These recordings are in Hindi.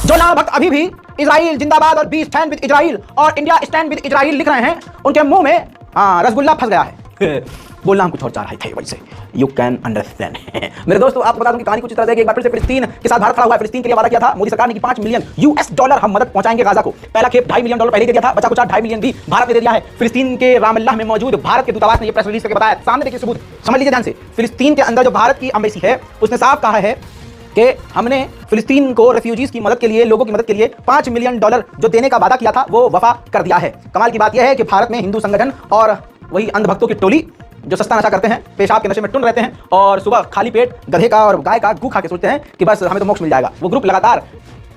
जो नाभक्त अभी भी इजराइल जिंदाबाद और बी स्टैंड विद इजराइल और इंडिया स्टैंड विद इजराइल लिख रहे हैं, उनके मुंह में रसगुल्ला फंस गया है। बोलना हम कुछ और चाह रहे थे, वैसे यू कैन अंडरस्टैंड। मेरे दोस्तों, आपको बता दूं कि कहानी कुछ इस तरह से एक बार फिर से फिलिस्तीन के साथ भारत खड़ा हुआ है। फिलिस्तीन के लिए वादा किया था मोदी सरकार ने कि $5 मिलियन हम मदद पहुंचाएंगे गाजा को। पहला खेप $2.5 मिलियन पहले दे दिया था, बचा कुछ $2.5 मिलियन भी भारत ने दे दिया है। फिलिस्तीन के रामल्लाह में मौजूद भारत के दूतावास ने यह प्रेस रिलीज करके बताया। सामने देखिए सबूत, समझ लीजिए ध्यान से। फिलिस्तीन के अंदर जो भारत की एम्बेसी है उसने साफ कहा है कि हमने फिलिस्तीन को रेफ्यूजीज की मदद के लिए, लोगों की मदद के लिए $5 मिलियन जो देने का वादा किया था वो वफा कर दिया है। कमाल की बात यह है कि भारत में हिंदू संगठन और वही अंधभक्तों की टोली जो सस्ता नशा करते हैं, पेशाब के नशे में टुन रहते हैं और सुबह खाली पेट गधे का और गाय का गू खा के सोचते हैं कि बस हमें तो मोक्ष मिल जाएगा, वो ग्रुप लगातार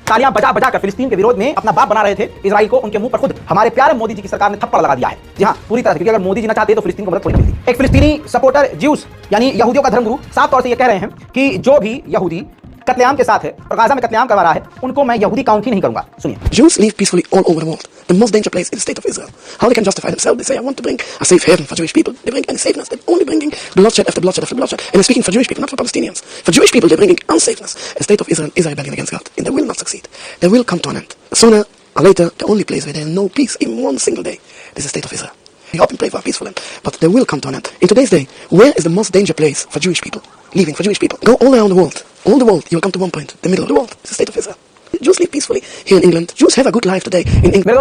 तालियां बजा बजा कर फिलिस्तीन के विरोध में अपना बाप बना रहे थे इजराइल को। उनके मुंह पर खुद हमारे प्यारे मोदी जी की सरकार ने थप्पड़ लगा दिया है। जी हाँ, पूरी तरह से, क्योंकि अगर मोदी जी ना चाहते तो फिलिस्तीन को मदद थोड़ी मिलती। एक फिलिस्तीनी सपोर्टर ज्यूस यानी यहूदियों का धर्मगुरु साफ तौर से ये कह रहे हैं कि जो भी यहूदी कत्लेआम के साथ है और गाजा में कत्लेआम करवा रहा है, उनको मैं यहूदी काउंट ही नहीं करूंगा। सुनिए, Jews live peacefully all over the world. The most dangerous place is the state of Israel. How they can justify themselves? They say, I want to bring a safe haven for Jewish people. They bring any safeness. They're only bringing bloodshed after bloodshed after bloodshed. And I'm speaking for Jewish people, not for Palestinians. For Jewish people, they're bringing unsafeness. The state of Israel is a rebellion against God, and they will not succeed. They will come to an end. Sooner or later, the only place where there is no peace, even one single day, is the state of Israel. We hope and pray for a peaceful end, but they will come to an end. In today's day, where is the most dangerous place for Jewish people? Living for Jewish people. Go all around the world. All the world, you will come to one point. The middle of the world is the state of Israel. Jews live peacefully here in England. Jews have a good life today in England.